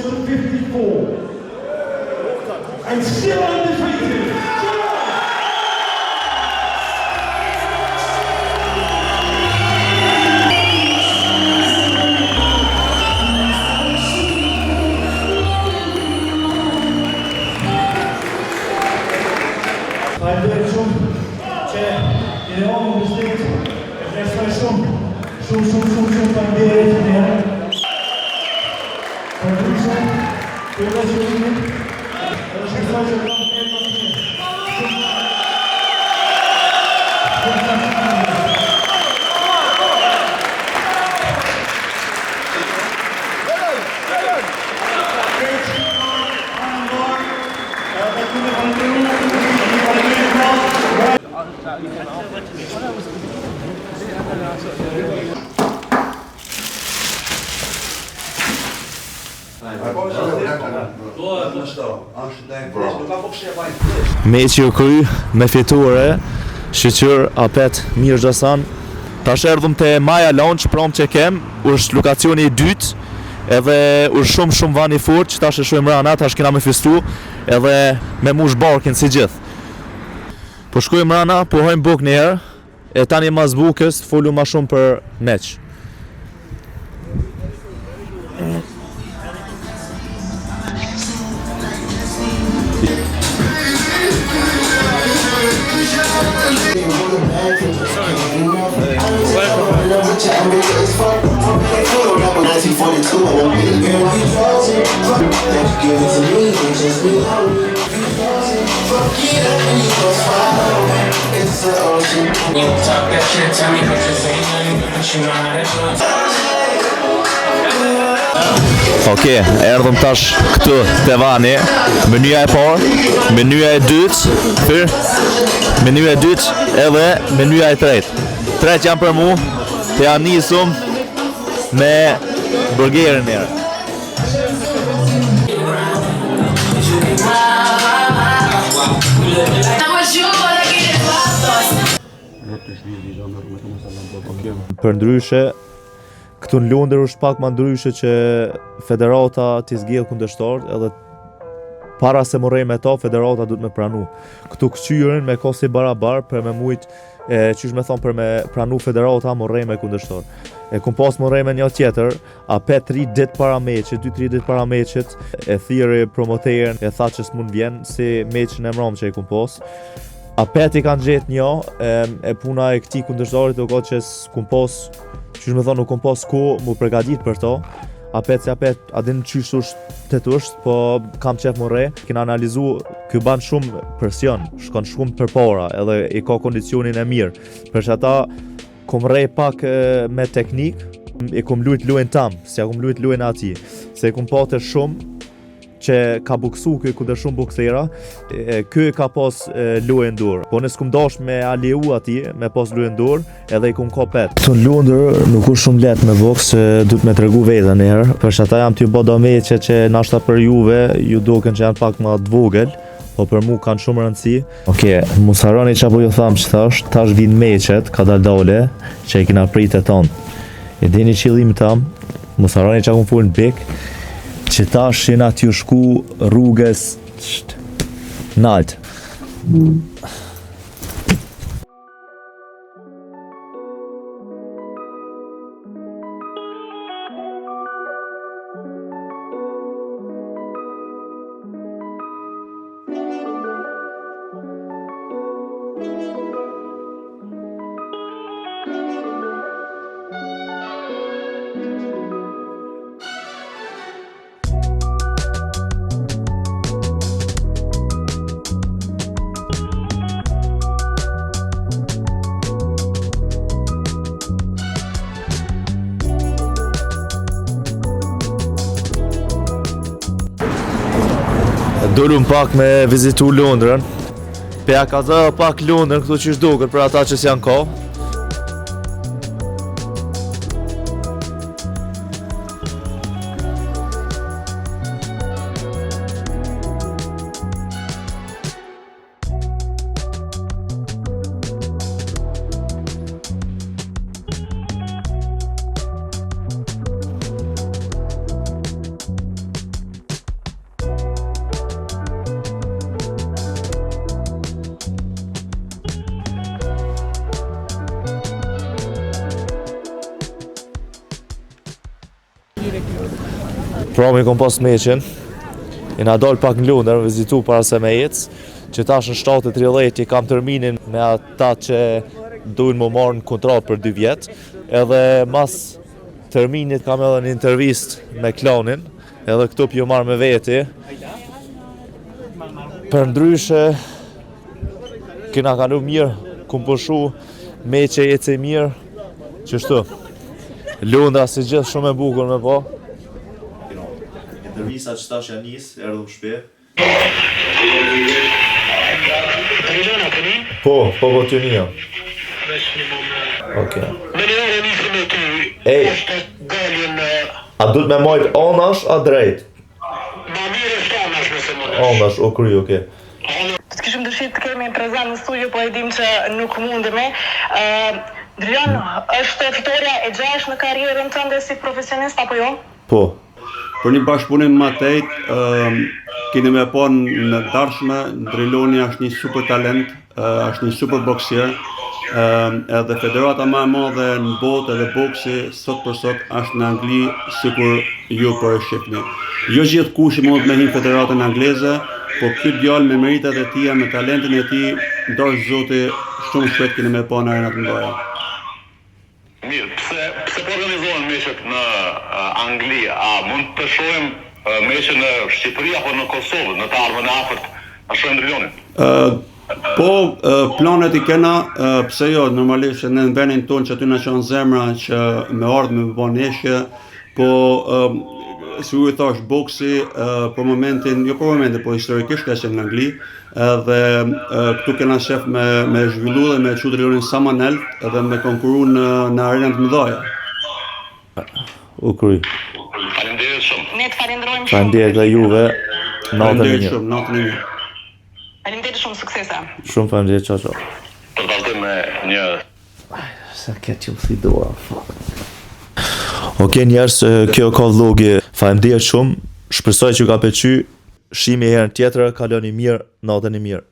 goes to 54. And still undefeated. Meqi u kry me fitore, shqyqyr Apet Mirxhasan. Tash erdhëm te Maja Lounge, prom që kem, është lokacioni i dytë, edhe është shumë vani furt që tash e shohim rana, tash kena me festu, edhe me mush barkin si gjithë. Po shkojmë rana, po hojmë buk një herë, e tani mas bukës folu ma shumë për meq. Okej, erdhëm tash këtu te vani, menyja e parë, menyja e dytë, menyja e dytë edhe menyja e tretë. Tretë janë për mu, te janë nisum me burgerin njerë. Për ndryshe, këtu në Lundër është pak ma ndryshe që federata t'i zgjidh kundërshtarët, edhe para se morrej me ta, federata duhet me pranu. Këtu këqyrin me kosi barabar për me mujt, qysh me thonë për me pranu federata, morrej me kundërshtar. E kum pas morrej me një tjetër, Apet 3 dit para meqit, 2-3 dit para meqit, e thiri promoterin, e tha që s'mund vjen, si meqin e mram që e kum pas. Apet i kanë gjetë një, e puna e këti kundërshtarit, o ka që s'kum pas, qysh me thonë nuk kum pas ku mu përgadit për to. Apet se Apet, adin qysh të është, po kam qef më re. Kena analizu, kjo ban shumë presion, shkon shumë për para, edhe i ka kondicionin e mirë. Për që ata, kom re pak me teknik, i kom lujt lujen tam, si ja kom lujt lujen ati. Se i kom pate shumë, që ka buksu kjo kunder shumë buksera, kjo ka pas lujen dur. Po nësë kum dash me aliu ati, me pas lujen dur, edhe i kum ka pet. Këtu në Lundër nuk është shumë let me boks, du të me tregu vetën njerë, për që ata jam t'ju bo do meqe që nashta për juve, ju doken që janë pak ma t'vogël, po për mu kanë shumë rëndësi. Okej, mos harroni që apo ju thamë që tash vinë meqet, ka dale, që i kina prit e tonë. E dini qëllim tam, mos harroni që akum full në bik, që tash jena t'ju shku rrugës nalt. Dollum pak me vizitu Lundrën. Peja ka zë pak Lundrën këtu që shduket për ata që s'janë ka. Pra mi kom pas meqen, i na dal pak në Lundër, vizitu para se me ec, që tash në 7:30 i kam terminin me ata që duhen më marrë në kontratë për 2 vjet, edhe mas terminit kam edhe një intervistë me klanin, edhe këtu pjo marrë me veti. Për ndryshe, kena kalu mirë, kum pushu, meqe ece mirë, qështu. Lundra si gjithë shumë e bukur me po. Intervista që tash janë nisë, erdhëm shpe. Po të një. Okej. Ej, a du të me mojt onash, a drejt? Onash, o kry, okej. Të kishim dëshirë të kemi prezant në studio, po e dim që nuk mundemi. Drian, është fitoria e 6 në karrierën tënde si profesionist apo jo? Po. Për një bashkëpunim më të keni me pa në darshme, Driloni është një super talent, është një super boksier, edhe federata më e madhe në botë edhe boksi sot për sot është në Angli, sikur ju po e shihni. Jo gjithë kush mund me hin federatën angleze, po ky djalë me meritat e tija, me talentin e tij, ndosh zoti shumë shpejt keni me pa në arenat mëdha. Mirë, pse po organizohen meshët në Angli? A mund të shohim meshë në Shqipëri apo në Kosovë, në të ardhmen e afërt, a shohim Drilionin? Po, planet i kena, pse jo, normalisht në vendin tonë që aty na qenë zemra që me ardhmë me bën neshje, po si u thash, boksi për momentin, jo për momentin, po historikisht ka qenë në Angli, edhe këtu kena shef me zhvillu dhe me çu Drilionin sa më nalt edhe me konkuru në arenat mëdha. U kry. Faleminderit shumë. Ne të falenderojmë shumë. Faleminderit dhe juve, natën e Faleminderit mirë. shumë, natën e mirë. Faleminderit shumë, suksese. Shumë faleminderit, çao. Për vazhdim me një Sa këtë që më dora, fuck. Okej, njerëz, kjo ka vlogi. Faleminderit shumë. Shpresoj që ka pëlqyer. Shihemi herën tjetër. Kaloni mirë, natën e mirë.